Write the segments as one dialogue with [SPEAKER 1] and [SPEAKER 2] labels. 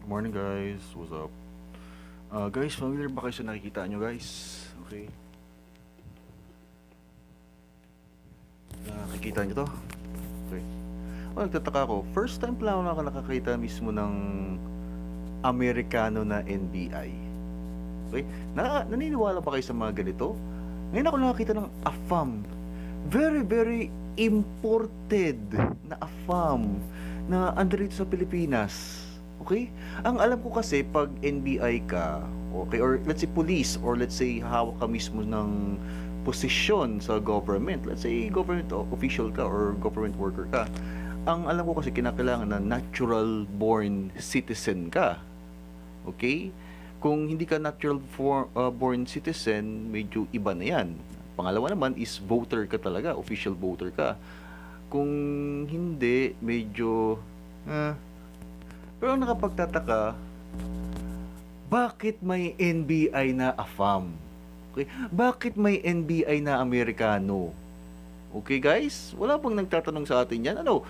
[SPEAKER 1] Good morning guys, what's up? Guys, familiar ba kayo sa nakikita nyo guys? Okay, nakikita nyo to? Okay. Nagtataka ako, first time pa lang ako nakakita mismo ng Amerikano na NBI. Okay, naniniwala ba kayo sa mga ganito? Ngayon ako nakakita ng AFAM. Very, very imported na AFAM na andito sa Pilipinas. Okay? Ang alam ko kasi pag NBI ka, okay, or let's say police, or let's say hawak ka mismo ng posisyon sa government, let's say government official ka or government worker ka, ang alam ko kasi kinakailangan na natural born citizen ka. Okay? Kung hindi ka natural born citizen, medyo iba na yan. Pangalawa naman is voter ka talaga, official voter ka. Kung hindi, medyo pero ang nakapagtataka, bakit may NBI na AFAM? Okay? Bakit may NBI na Amerikano? Okay guys? Wala pang nagtatanong sa atin yan. Ano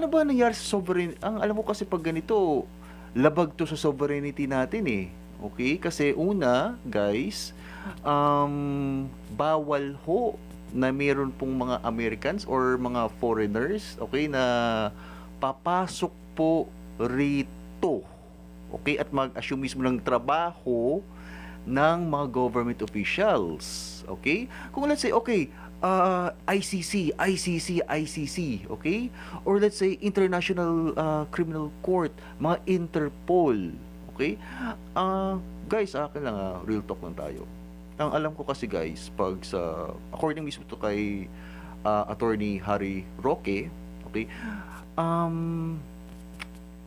[SPEAKER 1] ba nangyari sa sovereign? Ang alam mo kasi pag ganito, labag to sa sovereignty natin eh. Okay? Kasi una, guys, bawal ho na meron pong mga Americans or mga foreigners, okay, na papasok po rito. Okay? At mag-assume mismo ng trabaho ng mga government officials. Okay? Kung let's say, okay, ICC, okay? Or let's say, International Criminal Court, mga Interpol, okay? Guys, akin lang, real talk lang tayo. Ang alam ko kasi guys, pag sa, according mismo to kay Attorney Harry Roque, okay,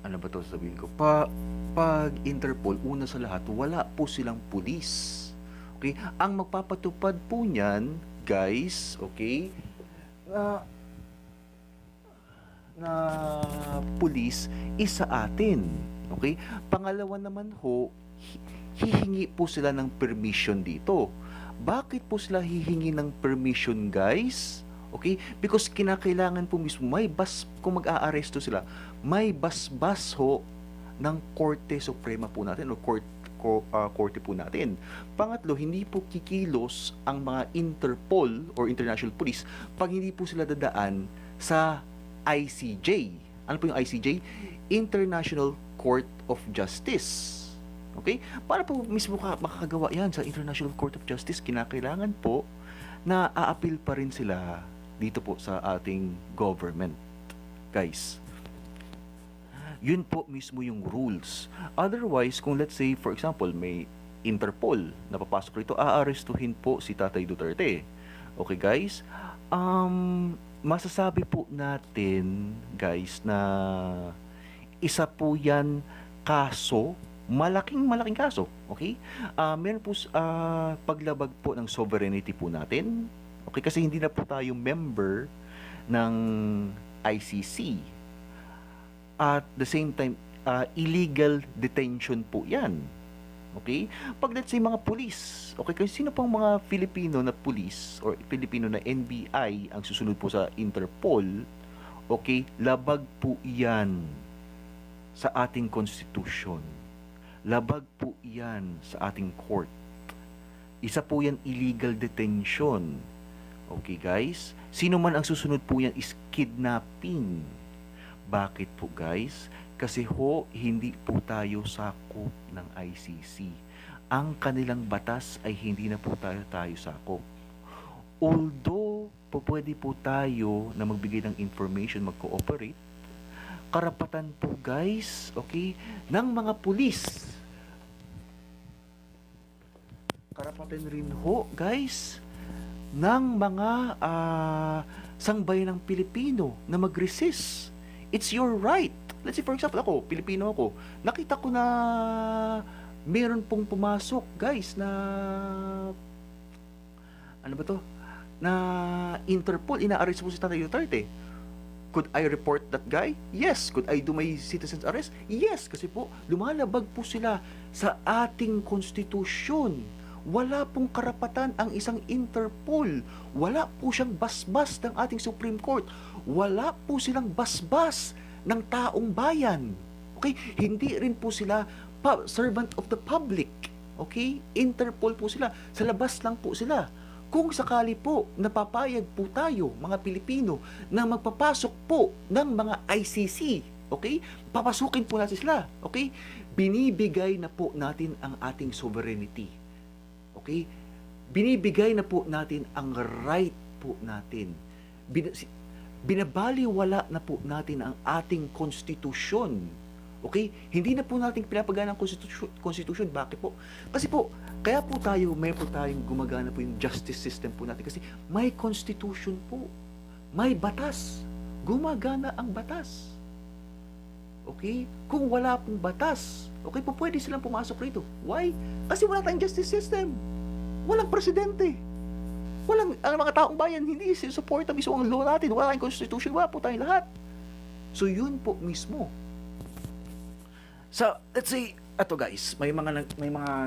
[SPEAKER 1] ano ba to sabihin ko? Pag Interpol, una sa lahat, wala po silang pulis. Okay? Ang magpapatupad po niyan, guys, okay, na pulis is sa atin. Okay? Pangalawa naman ho, hihingi po sila ng permission dito. Bakit po sila hihingi ng permission, guys? Okay? Because kinakailangan po mismo, kung mag-aaresto sila, may basbas ho ng Korte Suprema po natin o korte po natin. Pangatlo, hindi po kikilos ang mga Interpol or International Police pag hindi po sila dadaan sa ICJ. Ano po yung ICJ? International Court of Justice. Okay? Para po mismo makakagawa yan sa International Court of Justice, kinakailangan po na a-appeal pa rin sila dito po sa ating government. Guys, yun po mismo yung rules. Otherwise, kung let's say, for example, may Interpol na papasok rito, aarestuhin po si Tatay Duterte. Okay, guys? Masasabi po natin, guys, na isa po yan kaso, malaking kaso. Okay? Meron po paglabag po ng sovereignty po natin. Okay, kasi hindi na po tayo member ng ICC. At the same time, illegal detention po yan. Okay? Pag let's say mga pulis, okay, kasi sino pang mga Filipino na pulis or Filipino na NBI ang susunod po sa Interpol, okay, labag po yan sa ating constitution. Labag po yan sa ating court. Isa po yan illegal detention. Okay guys? Sino man ang susunod po yan is kidnapping. Bakit po guys? Kasi ho, hindi po tayo sakop ng ICC. Ang kanilang batas ay hindi na po tayo sakop. Although, pwede po tayo na magbigay ng information, mag-cooperate, karapatan po guys, okay, ng mga pulis. Karapatan rin ho guys, ng mga sangbayan ng Pilipino na mag-resist. It's your right. Let's say for example ako, Pilipino ako, nakita ko na meron pong pumasok guys na ano ba to? Na Interpol, ina-arrest po si Tatay Duterte. Could I report that guy? Yes. Could I do my citizen's arrest? Yes. Kasi po, lumalabag po sila sa ating konstitusyon. Wala pong karapatan ang isang Interpol. Wala po siyang basbas ng ating Supreme Court. Wala po silang basbas ng taong bayan. Okay? Hindi rin po sila servant of the public. Okay? Interpol po sila. Sa labas lang po sila. Kung sakali po napapayag po tayo, mga Pilipino, na magpapasok po ng mga ICC, okay? Papasukin po natin sila, okay? Binibigay na po natin ang ating sovereignty. Okay? Binibigay na po natin ang right po natin. Binabaliwala na po natin ang ating konstitusyon. Okay? Hindi na po natin pinapagana ang konstitusyon. Bakit po? Kasi po, kaya po tayo, may po tayong gumagana po yung justice system po natin kasi may constitution po. May batas. Gumagana ang batas. Okay? Kung wala pong batas, okay po, pwede silang pumasok rito. Why? Kasi wala tayong justice system. Walang presidente. Ang mga taong bayan, hindi sinusuporta mismo ang law natin. Wala tayong constitution. Wala po tayong lahat. So, yun po mismo. So, let's say, eto guys, may mga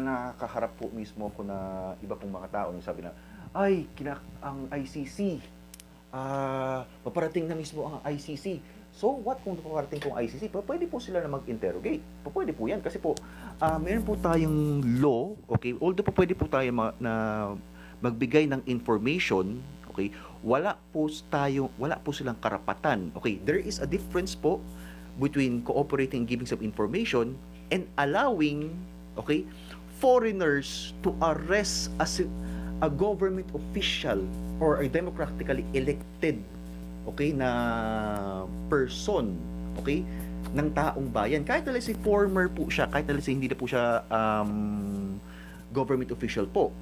[SPEAKER 1] nakakaharap po mismo ko na iba pong mga tao na sabi na, ay, ang ICC, paparating na mismo ang ICC. So, what kung paparating po ang ICC? Pwede po sila na mag-interrogate. Pwede po yan. Kasi po, meron po tayong law, okay? Although po pwede po tayo na magbigay ng information, okay? Wala po silang karapatan. Okay, there is a difference po between cooperating and giving some information and allowing, okay, foreigners to arrest a government official or a democratically elected, okay, na person, okay, ng taong bayan. Kahit na let's say former po siya, kahit na let's say hindi na po siya government official po,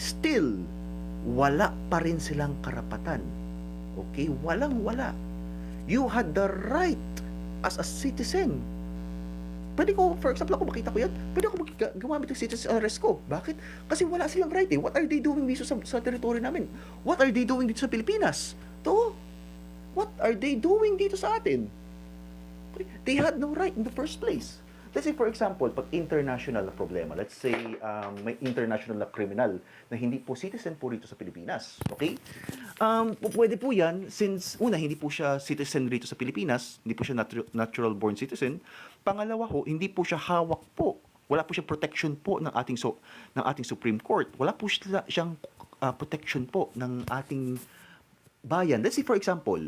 [SPEAKER 1] still, wala pa rin silang karapatan. Okay? Walang-wala. You had the right as a citizen. Pwede ko, for example, ako makita ko yan, pwede ako gumamit ng citizen arrest ko. Bakit? Kasi wala silang right eh. What are they doing dito sa territory namin? What are they doing dito sa Pilipinas? What are they doing dito sa atin? They had no right in the first place. Let's say, for example, pag international na problema, let's say may international na criminal na hindi po citizen po rito sa Pilipinas. Okay? Pwede po yan since, una, hindi po siya citizen rito sa Pilipinas, hindi po siya natural born citizen. Pangalawa ho, hindi po siya hawak po. Wala po siyang protection po ng ating Supreme Court. Wala po siyang protection po ng ating bayan. Let's say, for example,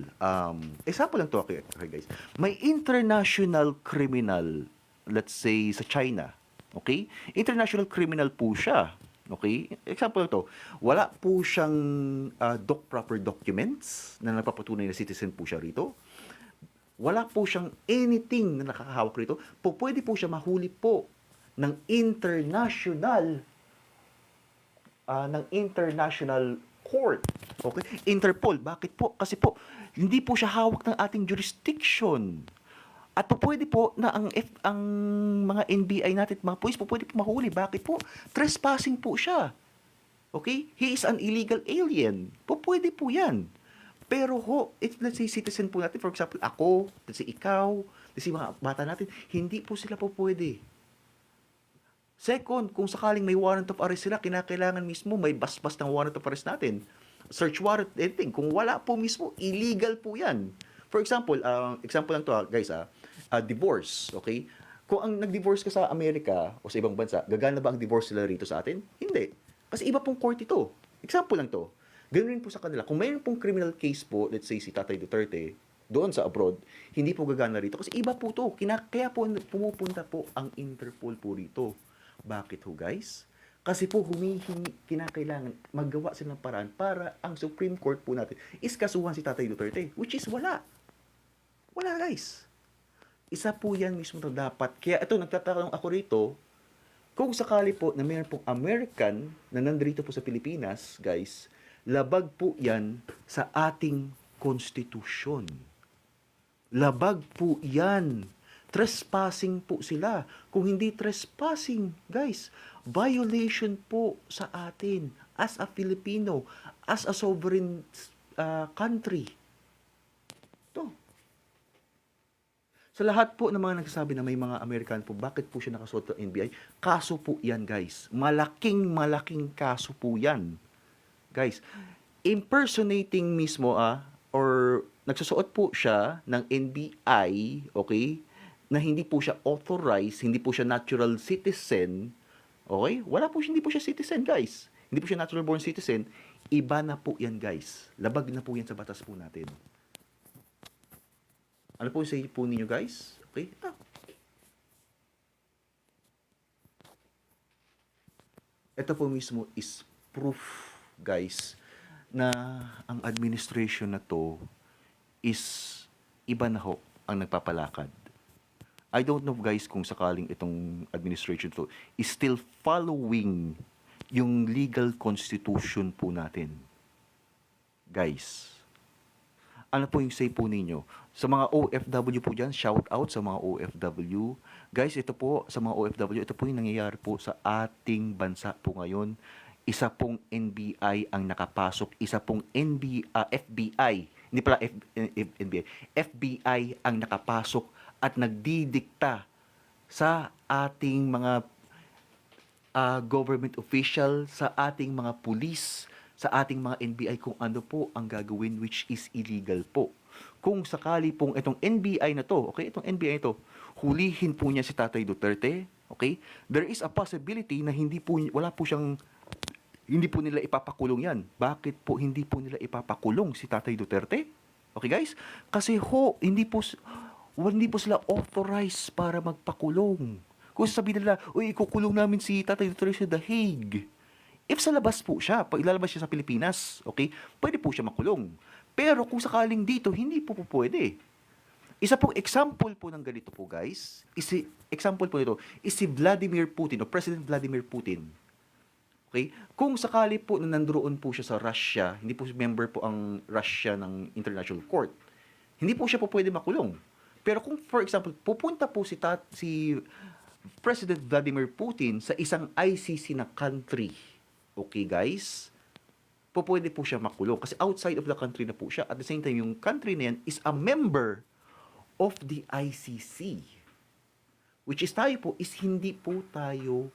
[SPEAKER 1] example lang to, okay guys. May international criminal, let's say, sa China. Okay? International criminal po siya. Okay? Example to, wala po siyang proper documents na nagpapatunay na citizen po siya rito. Wala po siyang anything na nakakahawak rito. Pwede po siya mahuli po ng international court. Okay? Interpol. Bakit po? Kasi po, hindi po siya hawak ng ating jurisdiction. At pwede po na ang mga NBI natin, mga police po pwede po mahuli. Bakit po? Trespassing po siya. Okay? He is an illegal alien. Pwede po yan. Pero let's say citizen po natin, for example, ako, let's say ikaw, let's say mga bata natin, hindi po sila po pwede. Second, kung sakaling may warrant of arrest sila, kinakailangan mismo may basbas ng warrant of arrest natin. Search warrant, anything. Kung wala po mismo, illegal po yan. For example, example lang to guys, divorce, okay? Kung ang nag-divorce ka sa Amerika o sa ibang bansa, gagana ba ang divorce nila rito sa atin? Hindi. Kasi iba pong court ito. Example lang to. Ganun rin po sa kanila. Kung mayroon pong criminal case po, let's say si Tatay Duterte, doon sa abroad, hindi po gagana rito. Kasi iba po to. Kaya po pumupunta po ang Interpol po rito. Bakit ho guys? Kasi po kinakailangan maggawa sila ng paraan para ang Supreme Court po natin is kasuhan si Tatay Duterte. Which is wala. Wala guys. Isa po yan mismo na dapat. Kaya ito, nagtatanong ako rito, kung sakali po na mayroon pong American na nandito po sa Pilipinas, guys, labag po yan sa ating konstitusyon. Labag po yan. Trespassing po sila. Kung hindi trespassing, guys, violation po sa atin as a Filipino, as a sovereign country. Ito. Sa lahat po ng mga nagsasabi na may mga American po, bakit po siya nakasuot ng NBI? Kaso po yan, guys. Malaking kaso po yan. Guys, impersonating mismo or nagsusuot po siya ng NBI, okay? na hindi po siya authorized, hindi po siya natural citizen, okay? Hindi po siya citizen, guys. Hindi po siya natural born citizen. Iba na po yan, guys. Labag na po yan sa batas po natin. Ano po say po ninyo, guys? Okay? Ito po mismo is proof, guys, na ang administration na to is iba na ho ang nagpapalakad. I don't know, guys, kung sakaling itong administration to is still following yung legal constitution po natin. Guys, ano po yung say po ninyo? Sa mga OFW po dyan, shout out sa mga OFW. Guys, ito po, sa mga OFW, ito po yung nangyayari po sa ating bansa po ngayon. Isa pong NBI ang nakapasok, isa pong FBI, hindi pala NBI, FBI ang nakapasok at nagdidikta sa ating mga government official, sa ating mga pulis, sa ating mga NBI kung ano po ang gagawin, which is illegal po. Kung sakali pong itong NBI na to, okay, itong NBI na to, hulihin po niya si Tatay Duterte, okay, there is a possibility na hindi po nila ipapakulong yan. Bakit po hindi po nila ipapakulong si Tatay Duterte? Okay, guys? Kasi hindi po sila authorized para magpakulong. Kung sabihin nila, uy, ikukulong namin si Tatay Duterte sa The Hague. If sa labas po siya, pag ilalabas siya sa Pilipinas, okay, pwede po siya makulong. Pero kung sakaling dito, hindi po pwede. Isa pong example po ng ganito po, guys, example po nito, is si Vladimir Putin, o President Vladimir Putin. Okay? Kung sakali po na nandoon po siya sa Russia, hindi po member po ang Russia ng International Court, hindi po siya po pwede makulong. Pero kung, for example, pupunta po si President Vladimir Putin sa isang ICC na country, okay, guys, pwede po siya makulong. Kasi outside of the country na po siya. At the same time, yung country na yan is a member of the ICC. Which is tayo po, is hindi po tayo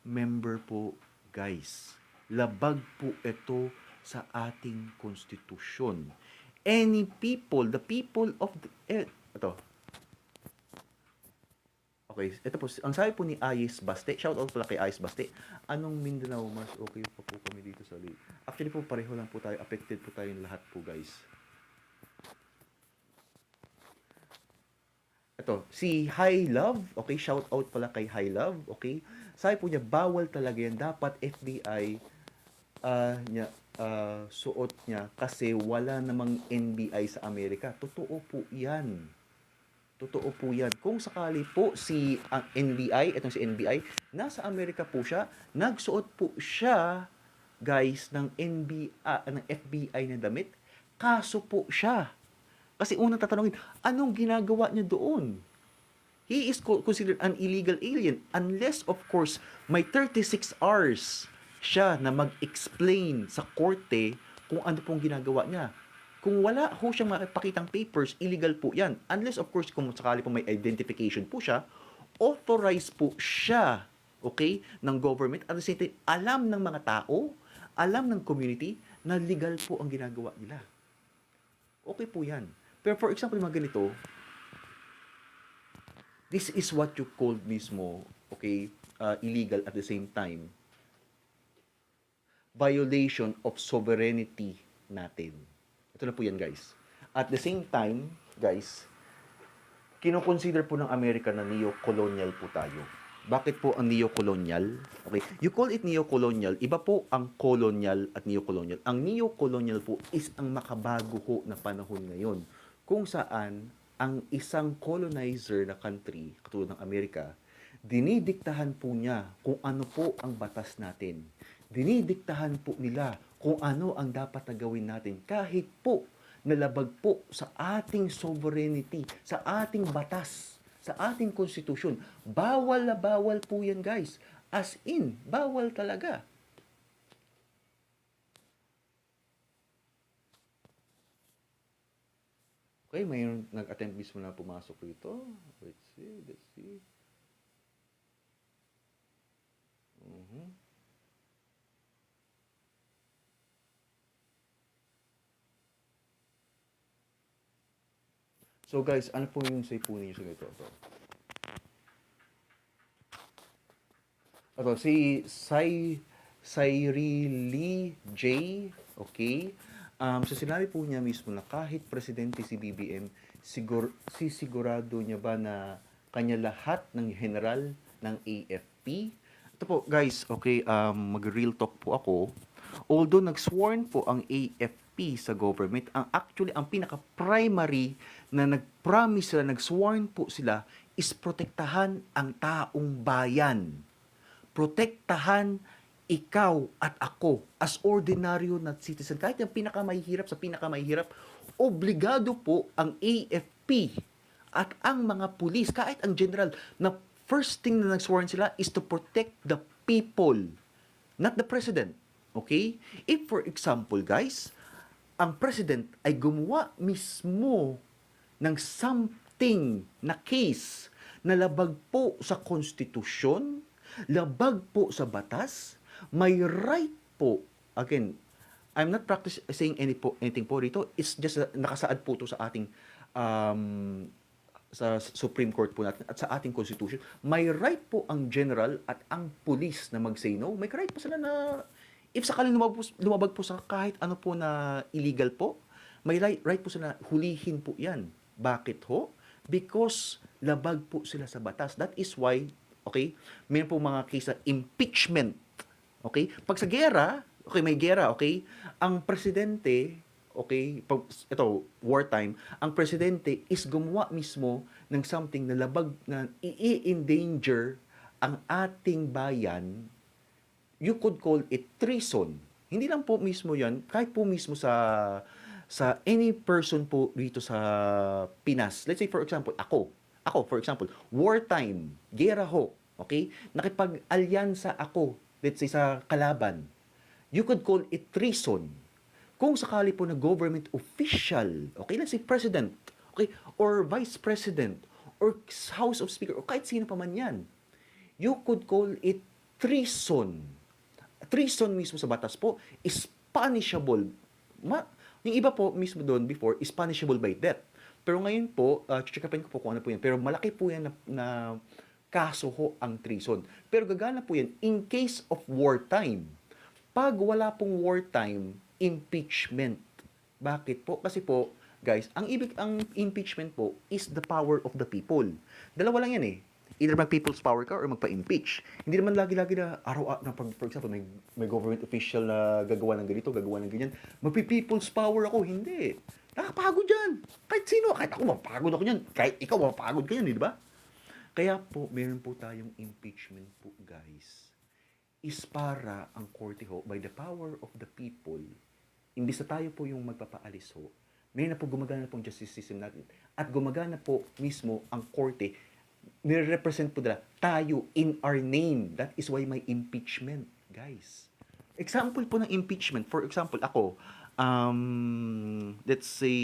[SPEAKER 1] member po, guys. Labag po ito sa ating konstitusyon. Any people, the people of ito. Okay, ito po, ang sabi po ni Ayes Baste, shout out pala kay Ayes Baste, anong Mindanao mas okay pa po kami dito sa Leyte? Actually po, pareho lang po tayo, affected po tayong lahat po, guys. Ito, si High Love, okay, shout out pala kay High Love, okay? Sabi po niya, bawal talaga yan, dapat FBI suot niya kasi wala namang NBI sa Amerika. Totoo po yan. Totoo po yan. Kung sakali po si NBI, itong si NBI, nasa Amerika po siya, nagsuot po siya, guys, ng FBI na damit, kaso po siya. Kasi unang tatanungin, anong ginagawa niya doon? He is considered an illegal alien unless, of course, may 36 hours siya na mag-explain sa korte kung ano pong ginagawa niya. Kung wala ho siyang makipakitang papers, illegal po yan. Unless, of course, kung sakali po may identification po siya, authorized po siya, okay, ng government. At the same time, alam ng mga tao, alam ng community, na legal po ang ginagawa nila. Okay po yan. Pero for example, mga ganito, this is what you called mismo, okay, illegal at the same time. Violation of sovereignty natin. Ito na po yan, guys. At the same time, guys, kinoconsider po ng Amerika na neo-colonial po tayo. Bakit po ang neo-colonial? Okay, you call it neo-colonial. Iba po ang colonial at neo-colonial. Ang neo-colonial po is ang makabago ho na panahon ngayon. Kung saan ang isang colonizer na country, katulad ng Amerika, dinidiktahan po niya kung ano po ang batas natin. Dinidiktahan po nila kung ano ang dapat na gawin natin kahit po nalabag po sa ating sovereignty, sa ating batas, sa ating konstitusyon. Bawal na bawal po yan, guys. As in, bawal talaga. Okay, mayroon nag-attempt mismo na pumasok rito. Let's see. So guys, ano po yung say po ninyo sa ganito? Ito, si Cyril J. Okay? So sinabi po niya mismo na kahit presidente si BBM, sisigurado niya ba na kanya lahat ng general ng AFP? Ito po, guys, okay, mag-real talk po ako. Although nag-sworn po ang AFP sa government, ang pinaka-primary na nag-promise sila, nag-sworn po sila, is protektahan ang taong bayan. Protektahan ikaw at ako as ordinaryo na citizen. Kahit yung pinakamahihirap sa pinakamahihirap, obligado po ang AFP at ang mga pulis, kahit ang general, na first thing na nag-sworn sila is to protect the people, not the president. Okay? If for example, guys, ang president ay gumawa mismo ng something na case na labag po sa konstitusyon, labag po sa batas, may right po, again, I'm not saying anything po rito, it's just nakasaad po to sa ating sa Supreme Court po natin at sa ating Constitution, may right po ang general at ang police na mag-say no. May right po sila na if sakaling lumabag po sa kahit ano po na illegal po, may right po sila hulihin po yan. Bakit ho? Because labag po sila sa batas. That is why, okay, may po mga case na impeachment. Okay? Pag sa gera, okay, may gera, okay, ang presidente, okay, pag, ito, wartime, ang presidente is gumawa mismo ng something na labag, na i-endanger ang ating bayan, you could call it treason. Hindi lang po mismo yan, kahit po mismo sa any person po dito sa Pinas. Let's say, for example, ako, for example, wartime, gera ho, okay, nakipag-alyansa ako, let's say, sa kalaban, you could call it treason. Kung sakali po na government official, okay, let's say president, okay, or vice president, or House of Speaker, o kahit sino pa man yan, you could call it treason. Treason mismo sa batas po is punishable. Yung iba po mismo doon before is punishable by death. Pero ngayon po, check-upin ko po kung ano po yan. Pero malaki po yan na kaso ho ang treason. Pero gagana po yan in case of wartime. Pag wala pong wartime, impeachment. Bakit po? Kasi po, guys, ang impeachment po is the power of the people. Dalawa lang yan eh. Either mag-people's power ka or magpa-impeach. Hindi naman lagi-lagi na for example, may government official na gagawa ng ganito, gagawa ng ganyan. Magpi-people's power ako. Hindi. Nakapagod yan. Kahit sino. Kahit ako, mapagod ako yan. Kahit ikaw, mapagod ka yan, di ba? Kaya po, meron po tayong impeachment po, guys. Is para ang korte ho, by the power of the people, imbis na tayo po yung magpapaalis ho, meron na po gumagana po ang justice system natin. At gumagana po mismo ang korte, nire-represent po nila tayo in our name. That is why may impeachment, guys. Example po ng impeachment, for example, ako, let's say,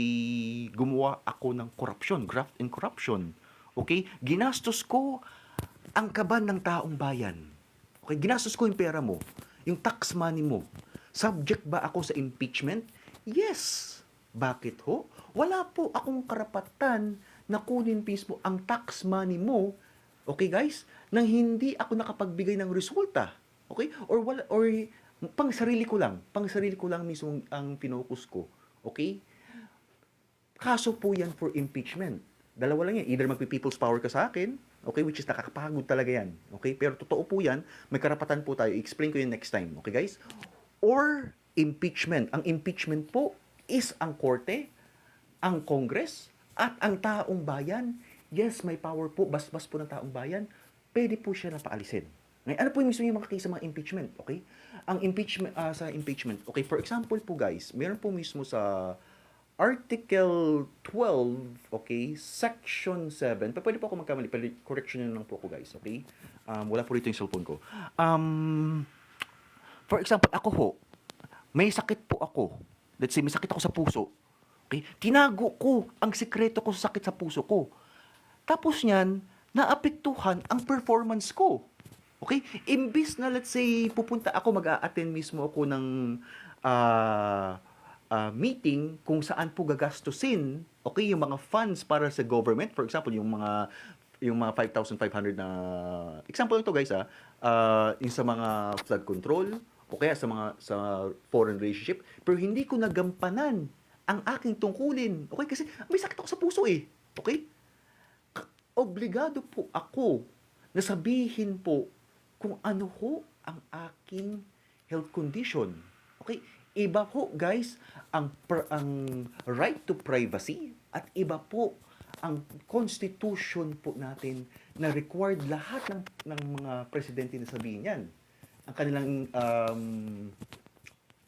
[SPEAKER 1] gumawa ako ng corruption, graft and corruption. Okay? Ginastos ko ang kaban ng taong bayan. Okay? Ginastos ko yung pera mo, yung tax money mo. Subject ba ako sa impeachment? Yes. Bakit ho? Wala po akong karapatan na kunin mismo ang tax money mo, okay guys, nang hindi ako nakapagbigay ng resulta. Okay? Or pang sarili ko lang mismo ang finokus ko. Okay? Kaso po yan for impeachment. Dalawa lang yan. Either magpi-people's power ka sa akin, okay, which is nakakapagod talaga yan. Okay? Pero totoo po yan, may karapatan po tayo. I-explain ko yun next time. Okay, guys? Or impeachment. Ang impeachment po is ang korte, ang Congress, at ang taong bayan. Yes, may power po. Basbas po ng taong bayan. Pwede po siya na paalisin. Ngayon, ano po yung mismo yung mga case sa mga impeachment? Okay? Ang impeachment, sa impeachment, okay, for example po guys, meron po mismo sa Article 12, okay, Section 7, pwede po ako magkamali, correction nyo lang po ako guys, okay? Wala po rito yung cellphone ko. For example, ako ho, may sakit po ako. Let's say, may sakit ako sa puso. Okay? Tinago ko ang sikreto ko sa sakit sa puso ko. Tapos niyan, naapektuhan ang performance ko. Okay? Imbis na, let's say, pupunta ako, mag-a-attend mismo ako ng meeting kung saan po gagastusin, okay, yung mga funds para sa government, for example, yung mga yung mga 5,500 na example lang to guys yung sa mga flood control o kaya sa foreign relationship, pero hindi ko nagampanan ang aking tungkulin. Okay? Kasi may sakit ako sa puso eh. Okay? Obligado po ako na sabihin po kung ano ho ang aking health condition. Okay? Iba po guys ang right to privacy at iba po ang constitution po natin na required lahat ng mga presidente na sabihin yan.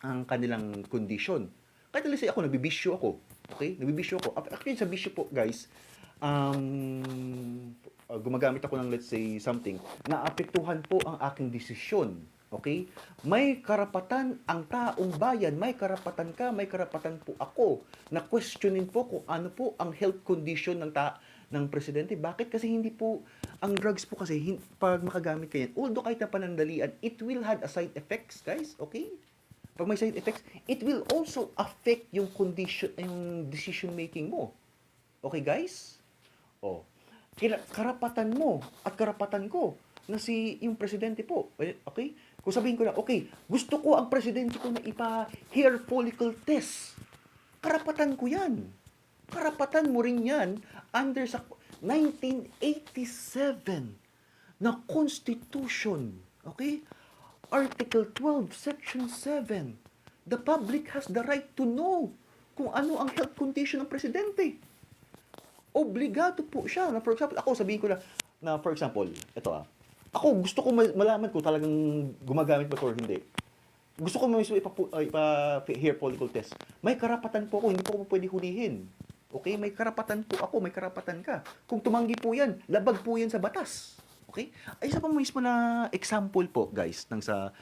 [SPEAKER 1] Ang kanilang condition. Kahit let's say ako, nabibisyo ako. Okay? Nabibisyo ako. Actually, sa bisyo po, guys, gumagamit ako ng let's say something, naapektuhan po ang aking desisyon. Okay? May karapatan ang taong bayan, may karapatan ka, may karapatan po ako na questionin po kung ano po ang health condition ng presidente. Bakit? Kasi hindi po, ang drugs po kasi, pag makagamit kayo, although kahit na panandalian, it will have a side effects, guys. Okay? Pag may side effects, it will also affect yung condition, yung decision making mo. Okay, guys? Oh. Karapatan mo at karapatan ko na yung presidente po. Okay? Kung sabihin ko na, okay, gusto ko ang presidente ko na hair follicle test. Karapatan ko yan. Karapatan mo rin yan under sa 1987 na Constitution. Okay? Article 12, Section 7. The public has the right to know kung ano ang health condition ng presidente. Obligado po siya. Na for example, ako sabihin ko na for example, ito ako gusto ko malaman kung talagang gumagamit ba ito or hindi. Gusto ko mismo hair follicle test. May karapatan po ako, hindi po ako pwede hulihin. Okay? May karapatan po ako, may karapatan ka. Kung tumanggi po yan, labag po yan sa batas. Okay? Ay, isa pa mismo na example po, guys, sa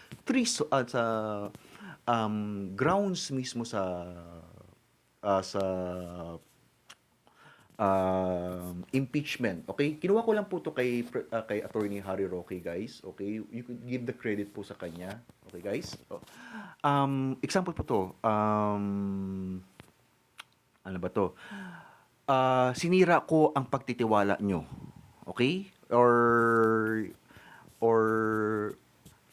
[SPEAKER 1] grounds mismo sa impeachment. Okay? Kinuha ko lang po to kay Attorney Harry Roque, guys. Okay? You could give the credit po sa kanya. Okay, guys? Example po to. Ano ba to? Sinira ko ang pagtitiwala nyo. Okay? Or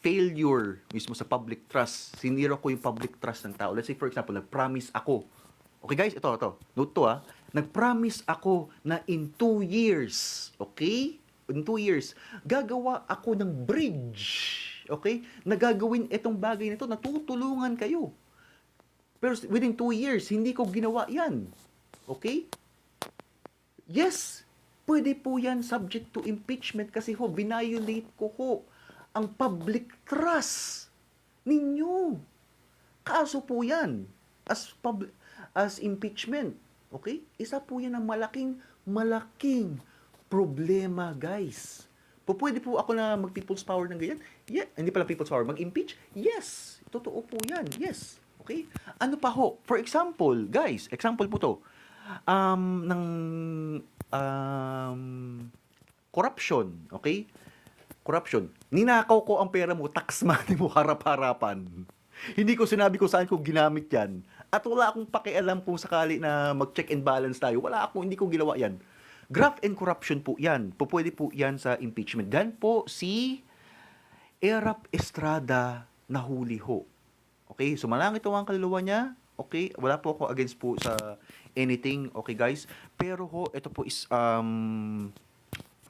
[SPEAKER 1] failure mismo sa public trust. Sinira ko yung public trust ng tao. Let's say, for example, nag-promise ako. Okay, guys? Ito. Note to, Nag-promise ako na in 2 years, okay? In 2 years, gagawa ako ng bridge. Okay? Nagagawin itong bagay nito, natutulungan kayo. Pero within 2 years, hindi ko ginawa yan. Okay? Yes, pwede po yan subject to impeachment kasi violate ko ang public trust ninyo. Kaso po yan as impeachment. Okay? Isa po yan ang malaking problema, guys. Pwede po ako na mag-people's power ng ganyan? Yeah. Hindi pala people's power. Mag-impeach? Yes. Totoo po yan. Yes. Okay? Ano pa ho? For example, guys, example po to. Ng corruption. Okay? Corruption. Ninakaw ko ang pera mo, tax money mo, harap-harapan. Hindi ko sinabi kung saan ko ginamit yan. At wala akong pakialam kung sakali na mag-check and balance tayo. Hindi ko ginawa yan. Graft and corruption po yan. Pwede po yan sa impeachment. Gan po si Erap Estrada nahuli ho. Okay? So malangit ang kaluluwa niya. Okay? Wala po ako against po sa anything. Okay, guys? Pero ho, ito po is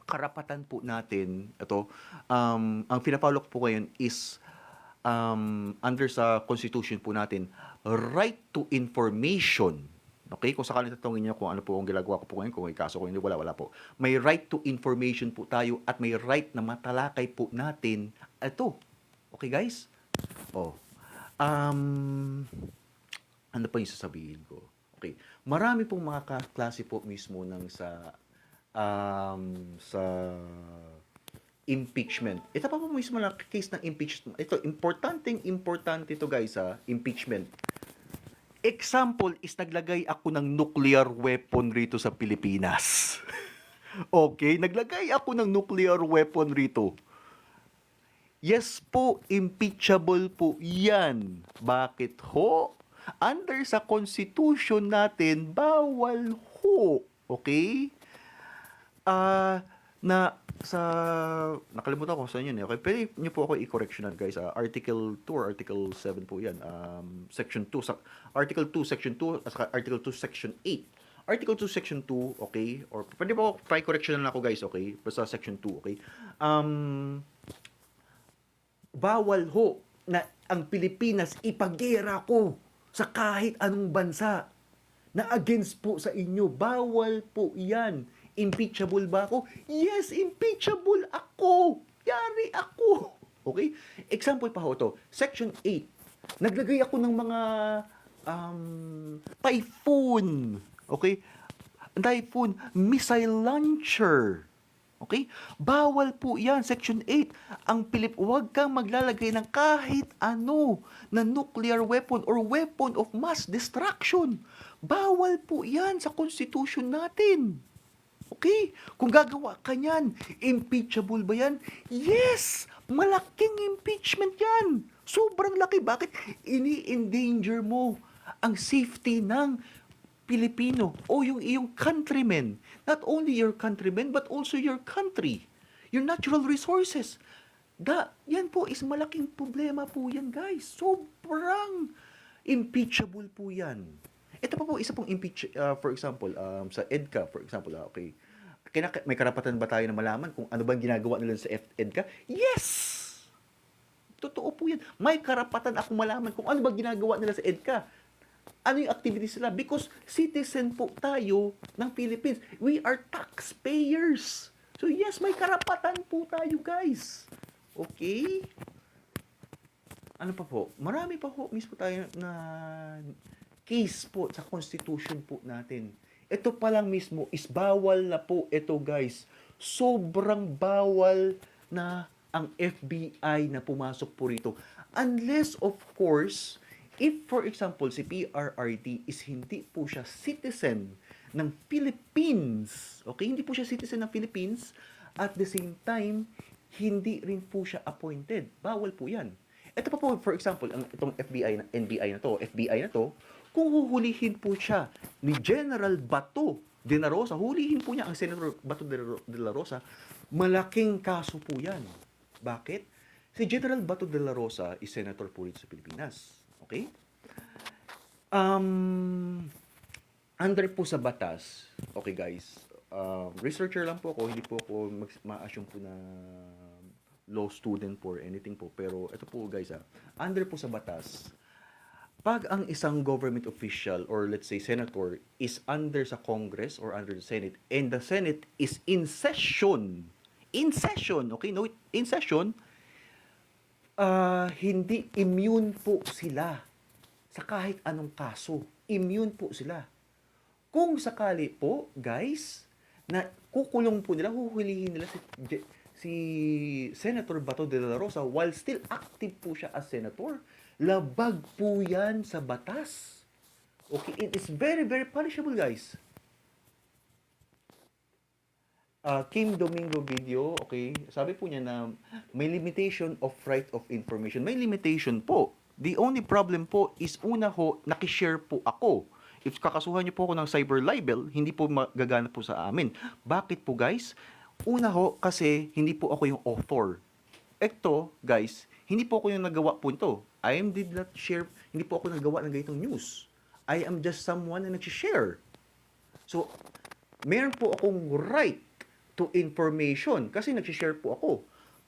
[SPEAKER 1] karapatan po natin. Ito, ang pinapalok po ngayon is under sa constitution po natin, right to information. Okay? Kung sakaling tatanungin niyo kung ano po ang ginagawa ko po ngayon, kung may kaso ko hindi, wala po. May right to information po tayo at may right na matalakay po natin ito. Okay, guys? Ano pa yung sasabihin ko? Okay. Marami pong mga klase po mismo sa impeachment. Ito pa po mismo na case ng impeachment. Ito, importante ito guys impeachment. Example is naglagay ako ng nuclear weapon rito sa Pilipinas. Okay? Naglagay ako ng nuclear weapon rito. Yes po, impeachable po yan. Bakit ho? Under sa constitution natin, bawal ho. Okay? na sa nakalimutan ko sa inyo eh. Okay, pwede niyo po ako i-correctionan guys. Article 2 or Article 7 po 'yan. Section 2 sa Article 2 Section 2 at saka Article 2 Section 8. Article 2 Section 2, okay? Or pwede po try correctionan ako guys, okay? Basta Section 2, okay? Bawal ho na ang Pilipinas ipagera ko sa kahit anong bansa na against po sa inyo. Bawal po yan. Impeachable ba ako? Yes, impeachable ako. Yari ako. Okay? Example pa ho to. Section 8. Naglagay ako ng mga typhoon. Okay? Typhoon missile launcher. Okay? Bawal po yan. Section 8. Huwag kang maglalagay ng kahit ano na nuclear weapon or weapon of mass destruction. Bawal po yan sa Constitution natin. Okay? Kung gagawa ka yan, impeachable ba yan? Yes! Malaking impeachment yan. Sobrang laki. Bakit? Ini-endanger mo ang safety ng Pilipino o yung iyong countrymen. Not only your countrymen, but also your country. Your natural resources. Yan po is malaking problema po yan, guys. Sobrang impeachable po yan. Ito pa po, isa pong for example, sa EDCA, for example, okay. May karapatan ba tayo na malaman kung ano bang ginagawa nila sa EDCA? Yes! Totoo po yan. May karapatan ako malaman kung ano bang ginagawa nila sa EDCA. Ano yung activities nila? Because citizen po tayo ng Philippines. We are taxpayers. So yes, may karapatan po tayo, guys. Okay? Ano pa po? Marami pa po mismo tayo na case po sa Constitution po natin. Ito pa lang mismo is bawal na po ito, guys. Sobrang bawal na ang FBI na pumasok po rito. Unless, of course, if, for example, si PRRD is hindi po siya citizen ng Philippines, okay? Hindi po siya citizen ng Philippines, at the same time, hindi rin po siya appointed. Bawal po yan. Ito pa po, for example, itong NBI na to, kung huhulihin po siya ni General Bato de la Rosa, hulihin po niya ang Senator Bato de la Rosa, malaking kaso po yan. Bakit? Si General Bato de la Rosa is senator po rito sa Pilipinas. Okay? Under po sa batas, okay guys, researcher lang po ako, hindi po ako ma-assume po na law student po or anything po, pero ito po guys under po sa batas, pag ang isang government official or let's say senator is under sa Congress or under the Senate and the Senate is in session, okay, no, in session, hindi immune po sila sa kahit anong kaso. Immune po sila. Kung sakali po, guys, na kukulong po nila, huhulihin nila si Senator Bato de la Rosa while still active po siya as senator, labag po yan sa batas. Okay, it is very, very punishable, guys. Kim Domingo video, okay, sabi po niya na may limitation of right of information. May limitation po. The only problem po is una ho, nakishare po ako. If kakasuhan niyo po ako ng cyber libel, hindi po magagana po sa amin. Bakit po guys? Una ho, kasi hindi po ako yung author. Ito, guys, hindi po ako yung nagawa po ito. Did not share, hindi po ako nagawa ng ganitong news. I am just someone na nag-share. So, meron po akong right to information kasi nag-share po ako.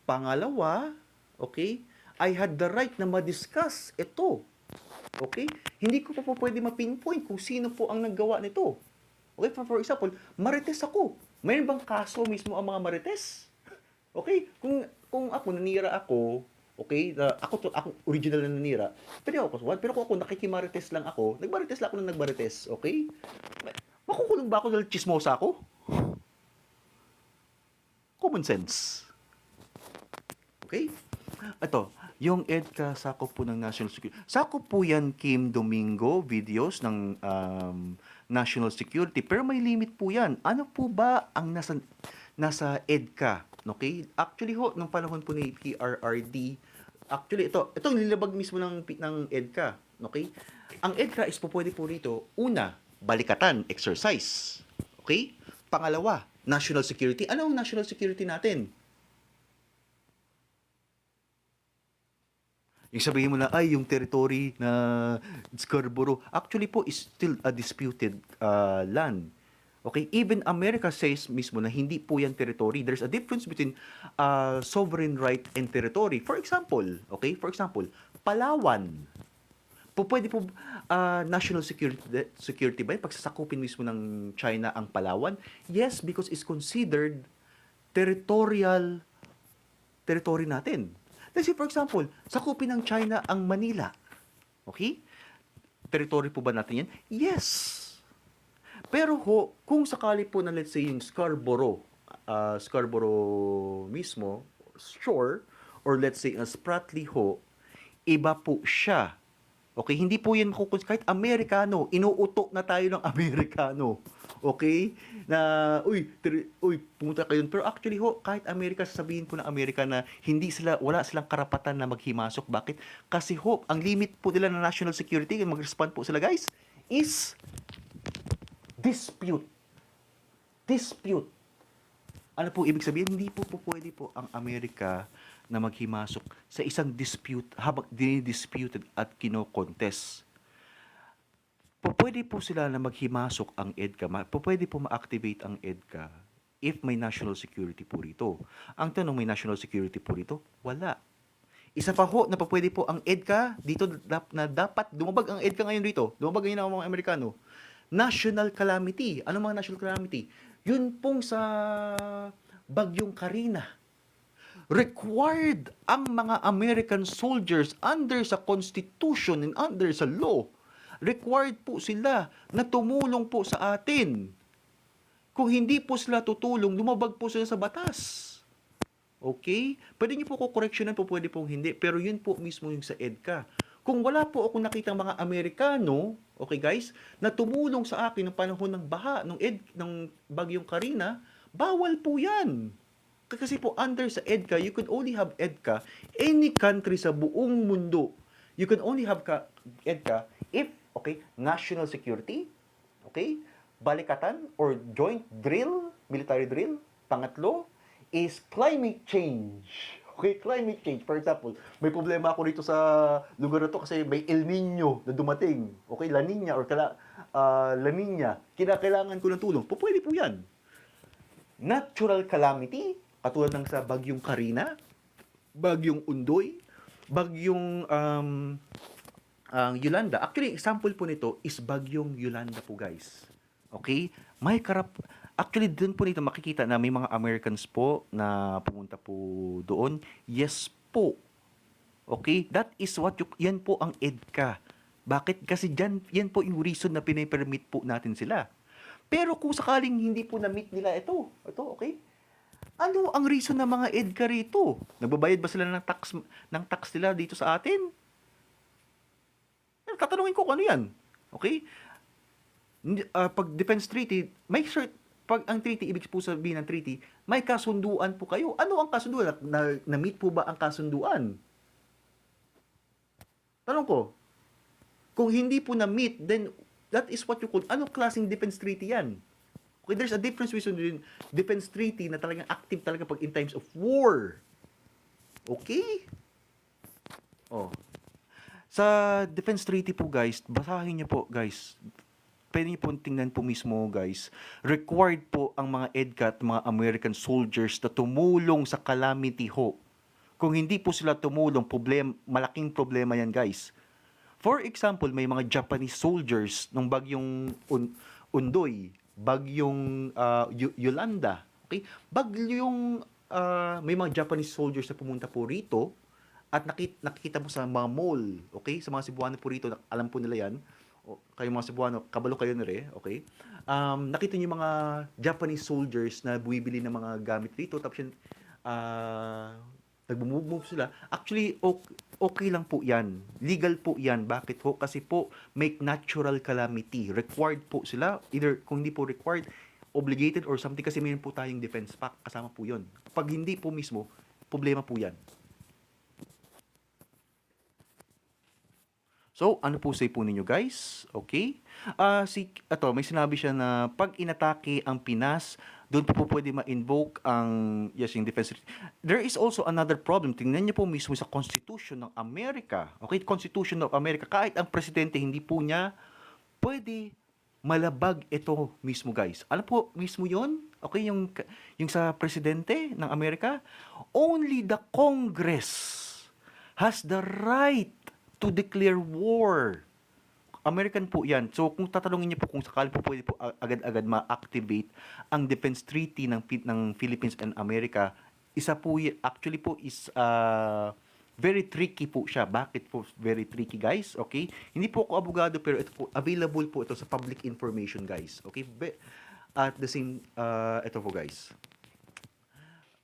[SPEAKER 1] Pangalawa, okay, I had the right na ma-discuss ito. Okay? Hindi ko pa po pwede ma-pinpoint kung sino po ang naggawa nito. Okay, for example, marites ako. Mayroon bang kaso mismo ang mga marites? Okay? Kung ako, nanira ako, okay, ako original na nanira, pwede ako kasuhan. Pero kung ako nakikimarites lang ako, nagmarites lang ako ng nagmarites, okay? Makukulong ba ako dahil chismosa ako? Common sense. Okay? Ito, yung EDCA, sakop po ng National Security. Sakop po yan, Kim Domingo, videos ng National Security. Pero may limit po yan. Ano po ba ang nasa EDCA? Okay? Actually ho, nung panahon po ni PRRD, actually, ito nilabag mismo ng EDCA. Okay? Ang EDCA is po pwede po rito, una, balikatan, exercise. Okay? Pangalawa, national security. Ano ang national security natin? Yung sabihin mo na, ay, yung territory na Scarborough, actually po is still a disputed land. Okay, even America says mismo na hindi po yan territory. There's a difference between sovereign right and territory. For example, Palawan. Pwede po national security ba? Pagsasakupin mismo ng China ang Palawan? Yes, because it's considered territory natin. Let's say, for example, sakupin ng China ang Manila. Okay? Territory po ba natin yan? Yes. Pero kung sakali po na let's say yung Scarborough mismo, shore, or let's say Spratly iba po siya. Okay, hindi po yan kahit Amerikano, inuuto na tayo ng Amerikano. Okay? Na, pumunta kayo. Pero actually kahit Amerika, sasabihin po ng Amerika na wala silang karapatan na maghimasok. Bakit? Kasi ang limit po nila ng national security, mag-respond po sila guys, is dispute. Dispute. Ano po ibig sabihin? Hindi po pwede po ang Amerika na maghimasok sa isang dispute habang dinidisputed at kino-contest. Pwede po sila na maghimasok ang EDCA. Pwede po ma-activate ang EDCA if may national security po rito. Ang tanong, may national security po rito? Wala. Isa pa na pwede po ang EDCA dito na dapat dumabag ang EDCA ngayon dito. Dumabag ngayon ang mga Amerikano. National calamity. Ano mga national calamity? Yun pong sa Bagyong Karina. Required ang mga American soldiers under sa Constitution and under sa law. Required po sila na tumulong po sa atin. Kung hindi po sila tutulong, lumabag po sila sa batas. Okay? Pwede niyo po ko-correctionan po, pwede pong hindi. Pero yun po mismo yung sa EDCA. Kung wala po ako nakitang mga Amerikano, okay guys, na tumulong sa akin ng panahon ng baha, ng Bagyong Karina, bawal po yan. Kasi po under sa EDCA, you can only have EDCA any country sa buong mundo. You can only have EDCA if, okay, national security, okay, balikatan or joint drill, military drill. Pangatlo is climate change. Okay, climate change. For example, may problema ako dito sa lugar na to kasi may El Nino na dumating. Okay, La Nina or La Nina. Kinakailangan ko ng tulong. Pwede po yan. Natural calamity, katulad ng sa Bagyong Karina, Bagyong Undoy, Bagyong Yolanda. Actually, example po nito is Bagyong Yolanda po, guys. Okay? Actually, dun po nito makikita na may mga Americans po na pumunta po doon. Yes po. Okay? That is yan po ang EDCA. Bakit? Kasi yan po yung reason na pinipermit po natin sila. Pero kung sakaling hindi po na-meet nila ito, okay? Ano ang reason ng mga EDCA rito? Nagbabayad ba sila ng tax nila dito sa atin? Tatanungin ko kung ano yan. Okay? Pag defense treaty, pag ang treaty, ibig po sabihin ng treaty, may kasunduan po kayo. Ano ang kasunduan? Na-meet po ba ang kasunduan? Tanong ko, kung hindi po na-meet, then that is what you call, anong klaseng defense treaty yan? Okay, there's a difference between defense treaty na talagang active talaga pag in times of war. Okay? Oh. Sa defense treaty po guys, basahin niyo po guys. Pwede niyo po tingnan po mismo guys. Required po ang mga EDCA at mga American soldiers na tumulong sa calamity Kung hindi po sila tumulong, malaking problema yan guys. For example, may mga Japanese soldiers nung Bagyong Undoy, Bagyong Yolanda, okay? May mga Japanese soldiers na pumunta po rito at nakikita mo sa mga mall, okay? Sa mga Cebuano po rito, alam po nila yan. Kayo mga Cebuano, kabalo kayo na rin, okay? Nakita niyo yung mga Japanese soldiers na buwibili ng mga gamit rito, tapos yun, nagmo-move sila. Actually, okay lang po yan. Legal po yan. Bakit ho? Kasi po, make natural calamity. Required po sila. Either, kung hindi po required, obligated or something. Kasi mayroon po tayong defense pact. Kasama po yun. Pag hindi po mismo, problema po yan. So, ano po say po ninyo guys? Okay? May sinabi siya na pag inatake ang Pinas, doon po pwede ma-invoke ang, yes, yung defense. There is also another problem. Tingnan niyo po mismo sa Constitution ng Amerika. Okay? Constitution of America. Kahit ang presidente, hindi po niya pwede malabag ito mismo guys. Ano po mismo yon? Okay, yung sa presidente ng Amerika, only the Congress has the right to declare war. American po yan. So, kung tatanungin niyo po kung sakali po pwede po agad-agad ma-activate ang defense treaty ng Philippines and America, isa po actually po is very tricky po siya. Bakit po very tricky, guys? Okay? Hindi po ako abogado pero ito po, available po ito sa public information, guys. Okay? At the same, ito po, guys.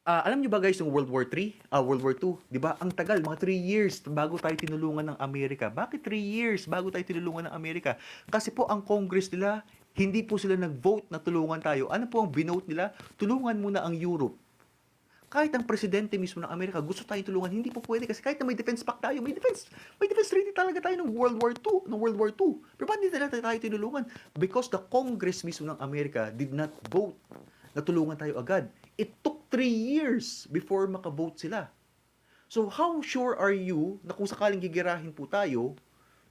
[SPEAKER 1] Alam niyo ba guys yung World War 3, World War 2, 'di ba? Ang tagal, mga 3 years bago tayo tinulungan ng Amerika. Bakit 3 years bago tayo tinulungan ng Amerika? Kasi po ang Congress nila, hindi po sila nag-vote na tulungan tayo. Ano po ang binote nila? Tulungan muna ang Europe. Kahit ang presidente mismo ng Amerika gusto tayong tulungan, hindi po pwede kasi kahit na may defense pact tayo, may defense treaty talaga tayo ng World War 2, ng World War 2. Pero bakit hindi tayo tinulungan? Because the Congress mismo ng Amerika did not vote na tulungan tayo agad. It took 3 years before makavote sila. So how sure are you na kung sakaling gigirahin po tayo,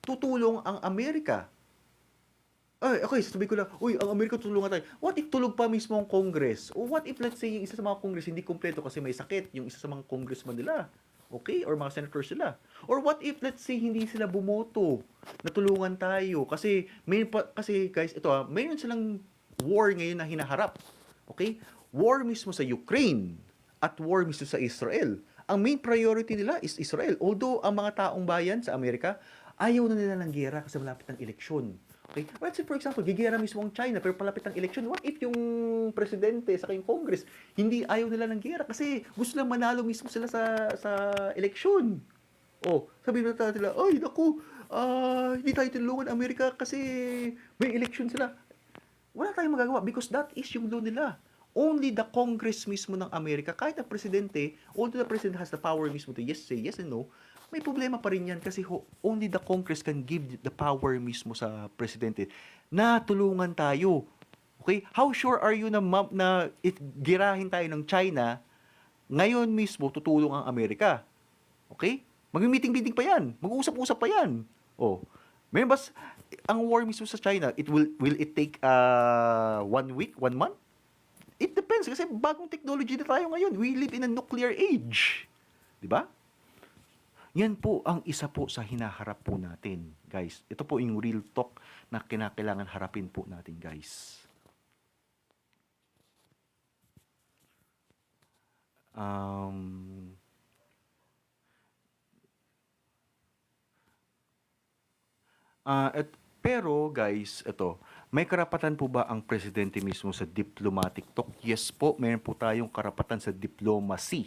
[SPEAKER 1] tutulong ang Amerika? Ay, okay, sasabihin ko lang, uy, ang Amerika tutulungan tayo. What if tulog pa mismo ang Congress? O what if, let's say, yung isa sa mga Congress hindi kompleto kasi may sakit, yung isa sa mga congressman nila, okay? Or mga senators sila. Or what if, let's say, hindi sila bumoto na tulungan tayo? Kasi, kasi guys, mayroon silang war ngayon na hinaharap. Okay? War mismo sa Ukraine at war mismo sa Israel. Ang main priority nila is Israel. Although ang mga taong bayan sa Amerika, ayaw na nila ng gera kasi malapit ang eleksyon. Okay? Let's say for example, gigera mismo ang China pero palapit ang eleksyon. What if yung presidente sa yung Congress, ayaw nila ng gera kasi gusto lang manalo mismo sila sa eleksyon. Oh, sabihin na nila, ay naku, hindi tayo tulungan Amerika kasi may eleksyon sila. Wala tayong magagawa because that is yung law nila. Only the Congress mismo ng Amerika, kahit ang presidente, although the president has the power mismo to say yes and no, may problema pa rin yan kasi only the Congress can give the power mismo sa presidente na tulungan tayo. Okay? How sure are you na if girahin tayo ng China, ngayon mismo tutulong ang Amerika? Okay? Mag-meeting-meeting pa yan. Mag-uusap-usap pa yan. Oh. May bas ang war mismo sa China, will it take 1 week, 1 month? It depends kasi bagong technology na tayo ngayon. We live in a nuclear age. 'Di ba? Yan po ang isa po sa hinaharap po natin, guys. Ito po yung real talk na kinakailangan harapin po natin, guys. Pero guys, may karapatan po ba ang presidente mismo sa diplomatic talk? Yes po, mayroon po tayong karapatan sa diplomacy.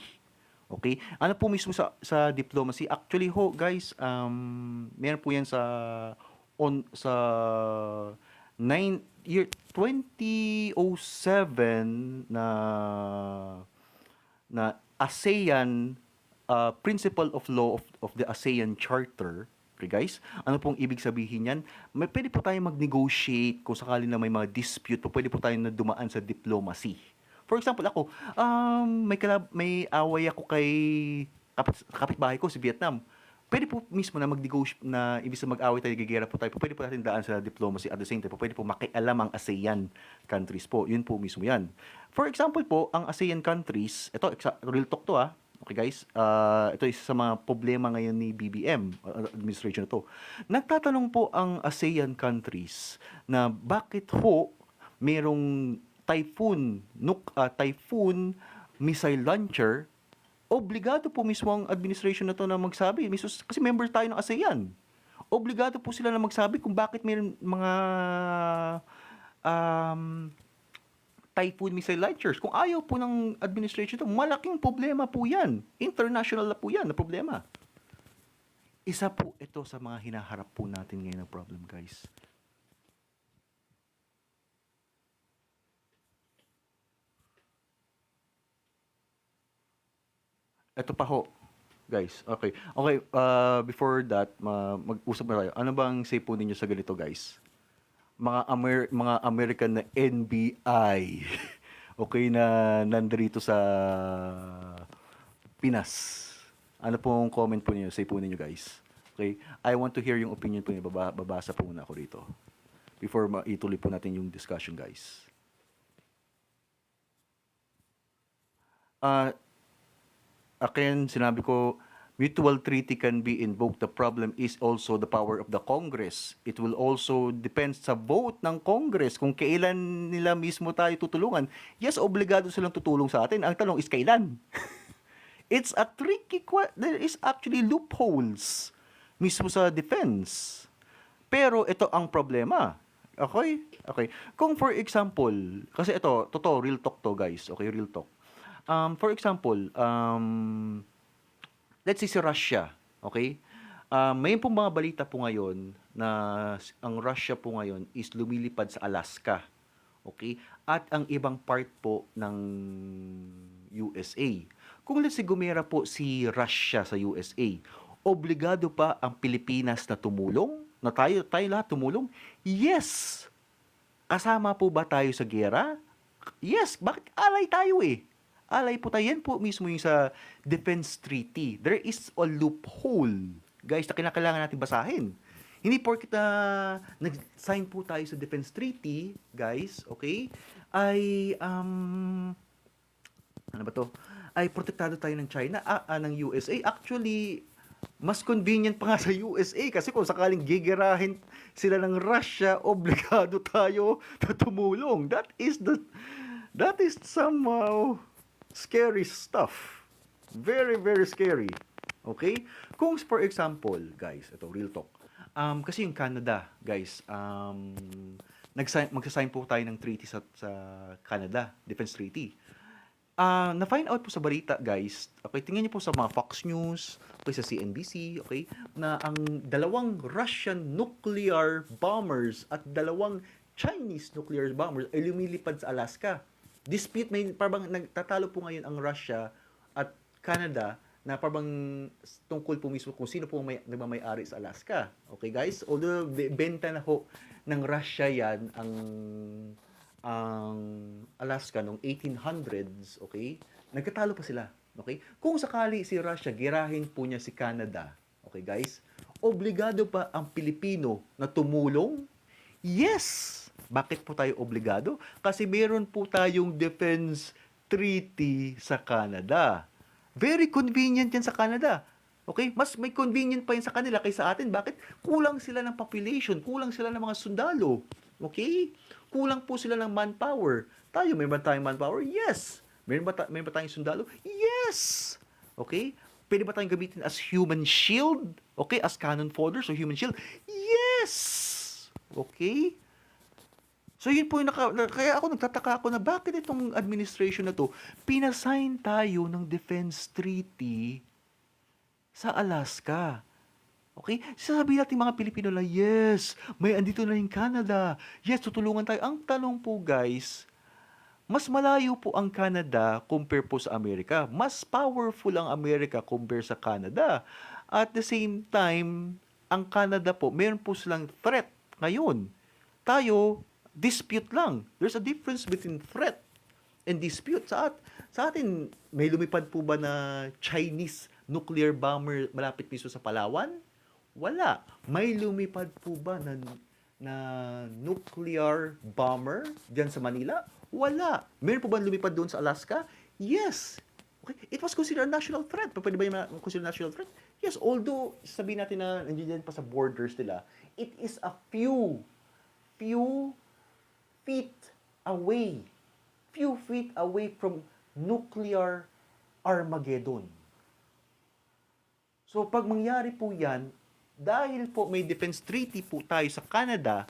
[SPEAKER 1] Okay? Ano po mismo sa diplomacy? Actually ho, guys, meron po yan sa 2007 na ASEAN Principle of Law of the ASEAN Charter. Okay guys, ano pong ibig sabihin yan? Pwede po tayong mag-negotiate kung sakali na may mga dispute po, pwede po tayong na dumaan sa diplomacy. For example, ako, may away ako kay kapitbahay ko si Vietnam. Pwede po mismo na mag-negotiate na ibig sa mag-away tayo, gigera po tayo, pwede po natin daan sa diplomacy at the same time po, pwede po makialam ang ASEAN countries po. Yun po mismo yan. For example po, ang ASEAN countries, real talk to okay guys, ito isa sa mga problema ngayon ni BBM administration na to. Nagtatanong po ang ASEAN countries na bakit merong Typhoon missile launcher, obligado po mismo ang administration na to na magsabi, mismo, kasi member tayo ng ASEAN. Obligado po sila na magsabi kung bakit mayroong mga Typhoon missile launchers. Kung ayaw po ng administration ito, malaking problema po yan. International na po yan na problema. Isa po ito sa mga hinaharap po natin ngayon na problem, guys. Ito pa ho. Guys, okay. Okay, before that, mag-usap na tayo. Ano bang say po ninyo sa ganito, guys? Mga American na NBI. Okay, na nandito sa Pinas. Ano pong comment po ninyo, say po ninyo, guys? Okay? I want to hear yung opinion po ninyo. Babasa po muna ako dito. Before ituloy po natin yung discussion, guys. Again, sinabi ko, mutual treaty can be invoked. The problem is also the power of the Congress. It will also depend sa vote ng Congress kung kailan nila mismo tayo tutulungan. Yes, obligado silang tutulong sa atin. Ang tanong is kailan? It's a tricky there is actually loopholes mismo sa defense. Pero ito ang problema. Okay? Okay. Kung for example, kasi ito, totoo, real talk to, guys. Okay, real talk. For example, let's say si Russia, okay? May pong mga balita po ngayon na ang Russia po ngayon is lumilipad sa Alaska, okay? At ang ibang part po ng USA. Kung let's say gumera po si Russia sa USA, obligado pa ang Pilipinas na tumulong? Na tayo lahat tumulong? Yes! Kasama po ba tayo sa gera? Yes, bakit alay tayo eh? Alay po tayo. Yan po mismo yung sa defense treaty. There is a loophole, guys, na kailangan natin basahin. Hindi porket na nag-sign po tayo sa defense treaty, guys, okay, ay, ano ba to? Ay, protektado tayo ng China, ng USA. Actually, mas convenient pa nga sa USA kasi kung sakaling gigirahin sila ng Russia, obligado tayo na tumulong. That is somehow scary stuff. Very, very scary. Okay? Kung for example, guys, ito, real talk. Kasi yung Canada, guys, magsasign po tayo ng treaty sa Canada, defense treaty. Na-find out po sa balita, guys, okay, tingnan niyo po sa mga Fox News, okay, sa CNBC, okay, na ang dalawang Russian nuclear bombers at dalawang Chinese nuclear bombers ay lumilipad sa Alaska. Dispute, may parang nagtatalo po ngayon ang Russia at Canada na parang tungkol po mismo kung sino po nagmamay-ari sa Alaska. Okay, guys? Although benta na ho ng Russia yan ang Alaska noong 1800s, okay? Nagkatalo pa sila, okay? Kung sakali si Russia girahin po niya si Canada, okay, guys? Obligado pa ang Pilipino na tumulong? Yes! Bakit po tayo obligado? Kasi meron po tayong defense treaty sa Canada. Very convenient yan sa Canada. Okay? Mas may convenient pa yan sa kanila kaysa atin. Bakit? Kulang sila ng population. Kulang sila ng mga sundalo. Okay? Kulang po sila ng manpower. Tayo, may ba tayong manpower? Yes! Meron ba tayong sundalo? Yes! Okay? Pwede ba tayong gamitin as human shield? Okay? As cannon fodder, so human shield? Yes! Okay? So yun po yung kaya ako nagtataka ako na bakit itong administration na to pinasign tayo ng defense treaty sa Alaska. Okay? Sasabihin natin mga Pilipino na, yes, may andito na yung Canada. Yes, tutulungan tayo. Ang tanong po, guys, mas malayo po ang Canada compare po sa Amerika. Mas powerful ang Amerika compare sa Canada. At the same time, ang Canada po, meron po silang threat ngayon. Tayo, dispute lang. There's a difference between threat and dispute. Sa atin, may lumipad po ba na Chinese nuclear bomber malapit mismo sa Palawan? Wala. May lumipad po ba na nuclear bomber diyan sa Manila? Wala. Meron po ba lumipad doon sa Alaska? Yes. Okay. It was considered a national threat. Pwede ba yung considered national threat? Yes. Although, sabihin natin na nandiyan pa sa borders nila, it is a few feet away from nuclear Armageddon. So, pag mangyari po yan, dahil po may defense treaty po tayo sa Canada,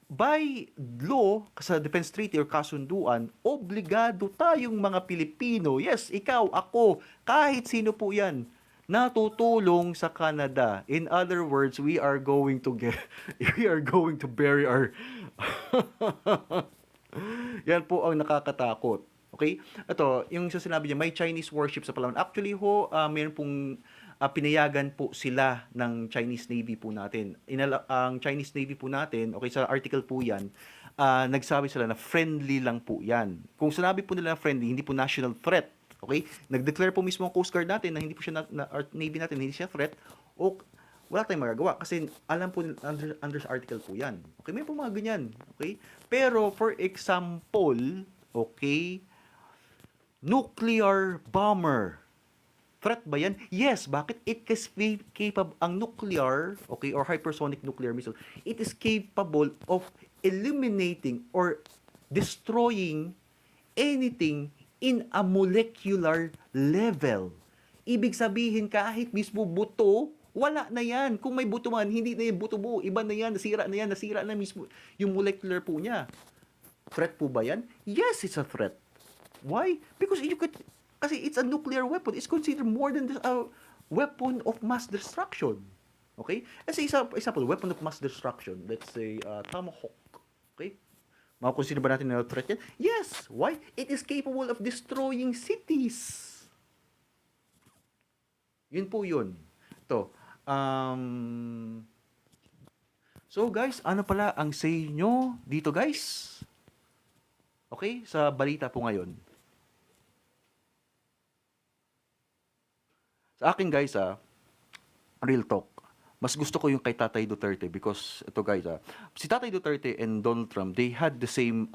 [SPEAKER 1] by law, sa defense treaty or kasunduan, obligado tayong mga Pilipino, yes, ikaw, ako, kahit sino po yan, natutulong sa Canada. In other words, we are going to bury our yan po ang nakakatakot. Okay? Ito, yung sa sinabi niya, may Chinese warship sa Palawan. Actually ho, meron pong pinayagan po sila ng Chinese Navy po natin. Ang Chinese Navy po natin, okay, sa article po yan, nagsabi sila na friendly lang po yan. Kung sinabi po nila na friendly, hindi po national threat. Okay? Nag-declare po mismo ang Coast Guard natin na hindi po siya, Navy natin, hindi siya threat. O wala tayong magagawa kasi alam po under sa article po yan. Okay, may po mga ganyan. Okay? Pero for example, okay, nuclear bomber. Threat ba yan? Yes. Bakit? It is capable, ang nuclear, okay, or hypersonic nuclear missile, it is capable of eliminating or destroying anything in a molecular level. Ibig sabihin, kahit mismo buto, wala na yan. Kung may buto man, hindi na yung buto buo. Iba na yan, nasira na mismo yung molecular po niya. Threat po ba yan? Yes, it's a threat. Why? Because kasi it's a nuclear weapon. It's considered more than a weapon of mass destruction. Okay? As example, weapon of mass destruction. Let's say, Tomahawk. Okay? Makakonsider ba natin na threat yan? Yes. Why? It is capable of destroying cities. Yun po yun. Ito. So guys, ano pala ang say nyo dito guys? Okay? Sa balita po ngayon. Sa akin guys, real talk. Mas gusto ko yung kay Tatay Duterte because ito guys, si Tatay Duterte and Donald Trump, they had the same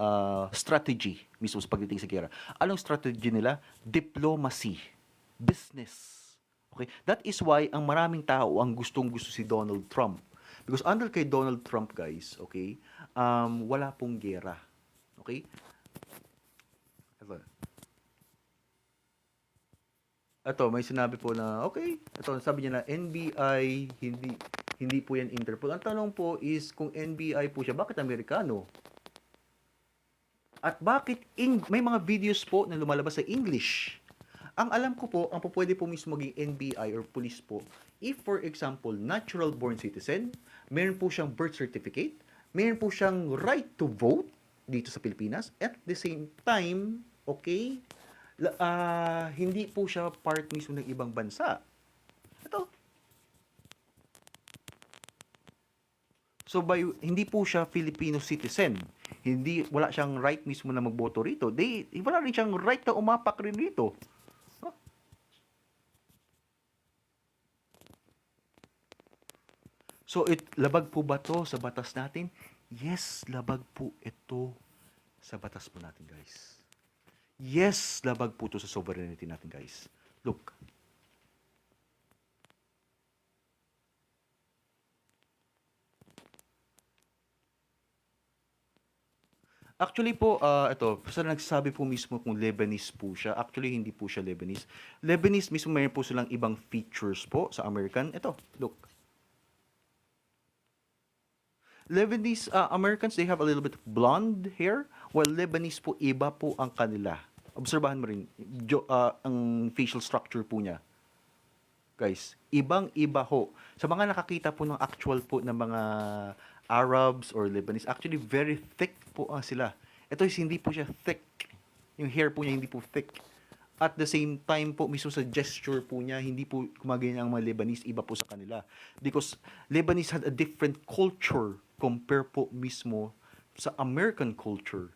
[SPEAKER 1] strategy mismo sa pagdating sa gera. Anong strategy nila? Diplomacy. Business. Okay? That is why ang maraming tao ang gustong-gusto si Donald Trump. Because under kay Donald Trump guys, okay, wala pong gera. Okay? Ito, may sinabi po na, okay, ito, sabi niya na NBI, hindi po yan Interpol. Ang tanong po is, kung NBI po siya, bakit Amerikano? At bakit may mga videos po na lumalabas sa English? Ang alam ko po, ang pwede po mismo maging NBI or police po, if for example, natural born citizen, meron po siyang birth certificate, meron po siyang right to vote dito sa Pilipinas, at the same time, okay, hindi po siya part mismo ng ibang bansa. Ito. So hindi po siya Filipino citizen. Wala siyang right mismo na magboto rito. Wala rin siyang right na umapak rin rito. Huh? So labag po ba to sa batas natin? Yes, labag po ito sa batas po natin, guys. Yes, labag po ito sa sovereignty natin, guys. Look. Actually po, ito, sa nagsasabi po mismo kung Lebanese po siya, actually hindi po siya Lebanese. Lebanese mismo mayroon po silang ibang features po sa American. Ito, look. Lebanese, Americans, they have a little bit of blonde hair, while Lebanese po, iba po ang kanila. Obserbahan mo rin, ang facial structure po niya. Guys, ibang-iba ho. Sa mga nakakita po ng actual po ng mga Arabs or Lebanese, actually very thick po sila. Ito is hindi po siya thick. Yung hair po niya hindi po thick. At the same time po, mismo sa gesture po niya, hindi po gumaganyan ang mga Lebanese, iba po sa kanila. Because Lebanese had a different culture compare po mismo sa American culture.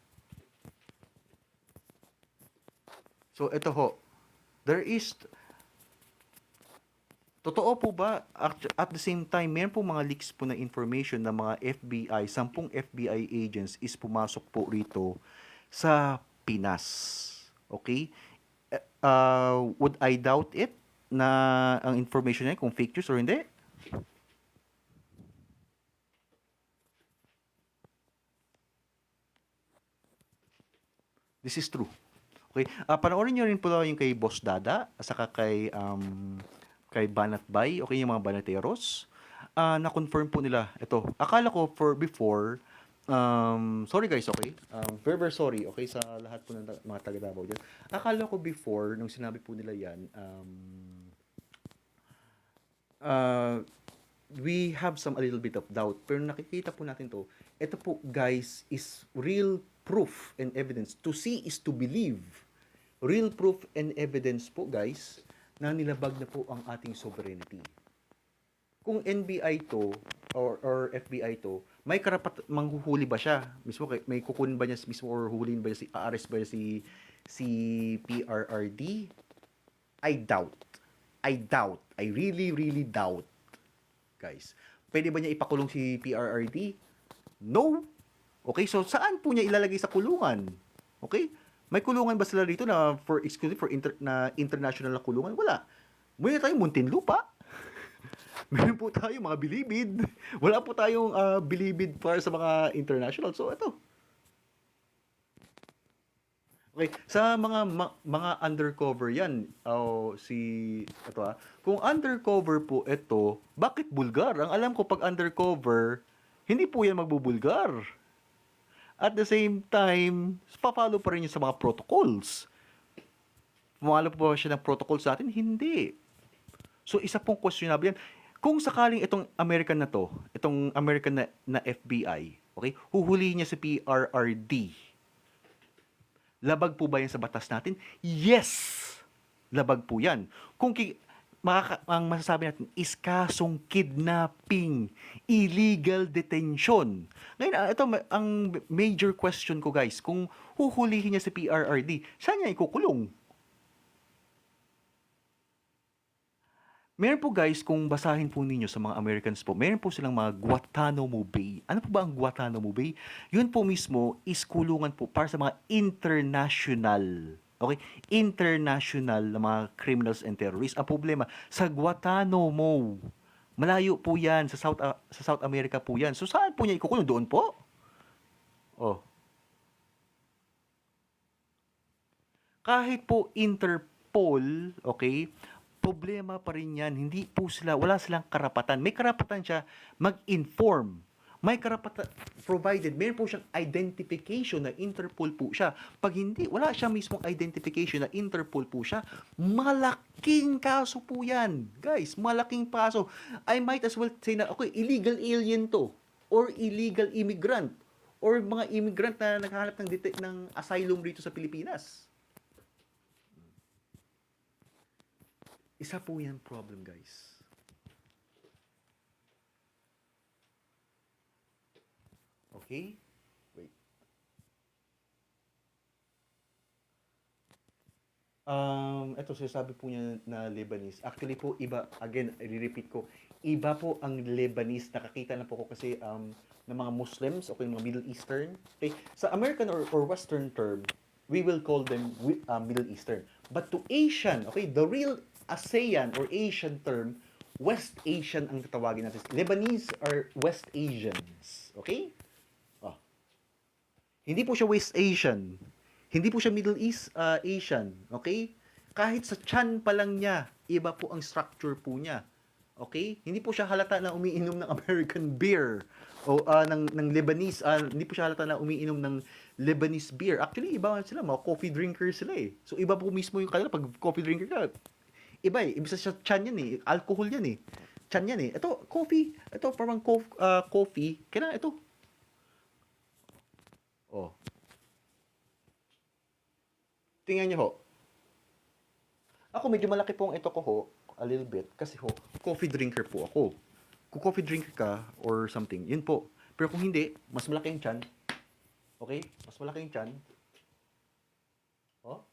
[SPEAKER 1] So, ito ho. Totoo po ba, at the same time, meron po mga leaks po na information na mga FBI, 10 FBI agents is pumasok po rito sa Pinas. Okay? Would I doubt it na ang information niya kung fake news or hindi? This is true. Okay? Panoorin niyo rin po yung kay Boss Dada, saka kay Banat Bay, okay, yung mga Banateros. Na-confirm po nila ito. Akala ko before, sorry guys, okay? Very, very sorry, okay, sa lahat po ng mga taga-Davao dyan. Akala ko before, nung sinabi po nila yan, we have a little bit of doubt. Pero nakikita po natin to. Ito po, guys, is real proof and evidence. To see is to believe. Real proof and evidence po, guys, na nilabag na po ang ating sovereignty. Kung NBI to or FBI to, may karapat manghuhuli ba siya? Mismo may kukunin ba niya mismo or huliin ba niya si arrest ba niya si PRRD? I doubt. I doubt. I really really doubt. Guys, pwede ba niya ipakulong si PRRD? No. Okay, so saan po niya ilalagay sa kulungan? Okay? May kulungan ba sila rito na for exclusive for international na kulungan? Wala. Meron tayong Muntinlupa. Meron po tayong mga bilibid. Wala po tayong bilibid para sa mga international. So ito. Okay, sa mga undercover 'yan. Kung undercover po ito, bakit bulgar? Ang alam ko pag undercover, hindi po 'yan magbubulgar. At the same time, pa-follow pa rin yun sa mga protocols. Pumalo po ba siya ng protocol sa atin? Hindi. So, isa pong questionable yan. Kung sakaling itong American na to, itong American na FBI, okay, huhulihin niya si PRRD, labag po ba yan sa batas natin? Yes! Labag po yan. Kung ang masasabi natin is kasong kidnapping, illegal detention. Ngayon, ito ang major question ko, guys. Kung huhulihin niya si PRRD, saan niya ikukulong? Meron po, guys, kung basahin po ninyo sa mga Americans po, meron po silang mga Guantanamo Bay. Ano po ba ang Guantanamo Bay? Yun po mismo is kulungan po para sa mga international, okay? International na mga criminals and terrorists. Ang problema, sa Guantanamo, malayo po yan, sa South America po yan. So saan po niya ikukulong? Doon po? Oh. Kahit po Interpol, okay, problema pa rin yan. Hindi po sila, wala silang karapatan. May karapatan siya mag-inform. May karapatan, provided, meron po siyang identification na Interpol po siya. Pag hindi, wala siya mismong identification na Interpol po siya, malaking kaso po yan. Guys, malaking kaso. I might as well say na, okay, illegal alien to, or illegal immigrant, or mga immigrant na naghahanap ng asylum rito sa Pilipinas. Isa po yan problem, guys. Okay? Wait. Ito sinasabi po niya na Lebanese. Actually po, iba, again, i-repeat ko, iba po ang Lebanese. Nakakita na po ko kasi ng mga Muslims, okay, mga Middle Eastern. Okay? Sa American or Western term, we will call them Middle Eastern. But to Asian, okay, the real ASEAN or Asian term, West Asian ang tatawagin natin. Lebanese are West Asians. Okay? Oh. Hindi po siya West Asian. Hindi po siya Middle East Asian. Okay? Kahit sa chan pa lang niya, iba po ang structure po niya. Okay? Hindi po siya halata na umiinom ng American beer o ng Lebanese, hindi po siya halata na umiinom ng Lebanese beer. Actually, iba sila, mga coffee drinkers sila eh. So, iba po mismo yung kanila pag coffee drinker ka. Iba eh. Ibig sa chan yan eh. Alcohol yan eh. Chan yan eh. Ito, coffee. Ito, parang coffee. Kailangan ito. Oh. Tingnan niyo ho. Ako, medyo malaki pong ito ko ho. A little bit. Kasi ho, coffee drinker po ako. Kung coffee drinker ka or something, yun po. Pero kung hindi, mas malaki yung chan. Okay? Mas malaki yung chan. Oh?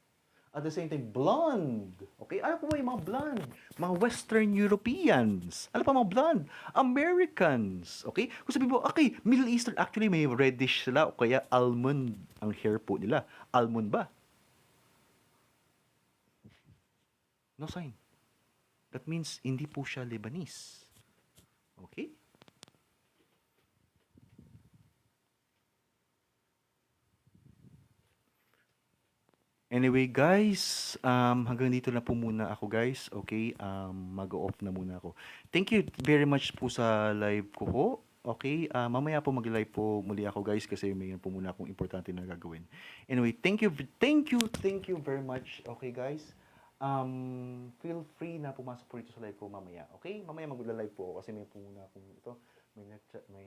[SPEAKER 1] At the same time, blonde. Okay? Ano po ba yung mga blonde? Mga Western Europeans. Ano pa mga blonde? Americans. Okay? Kung sabi mo, okay, Middle Eastern, actually may reddish sila o kaya almond ang hair po nila. Almond ba? No sign. That means hindi po siya Lebanese. Okay? Anyway, guys, hanggang dito na po muna ako, guys. Okay? Mag-off na muna ako. Thank you very much po sa live ko ho. Okay? Mamaya po mag-live po muli ako, guys, kasi may po muna akong importante na gagawin. Anyway, thank you very much. Okay, guys? Feel free na pumasok po dito sa live ko mamaya. Okay? Mamaya mag-live po ako kasi may po muna akong ito. May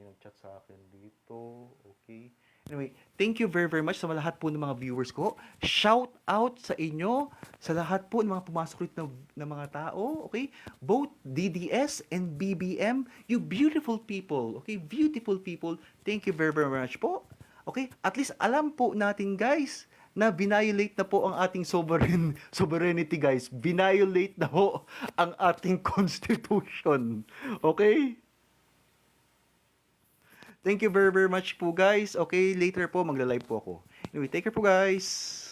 [SPEAKER 1] nag-chat sa akin dito. Okay? Anyway, thank you very much sa lahat po ng mga viewers ko. Shout out sa inyo, sa lahat po ng mga pumasok rito na mga tao, okay? Both DDS and BBM, you beautiful people, okay? Beautiful people. Thank you very much po. Okay? At least alam po natin, guys, na violate na po ang ating sovereignty, guys. Violate na po ang ating constitution. Okay? Thank you very much po, guys. Okay, later po magla-live po ako. Anyway, take care po, guys.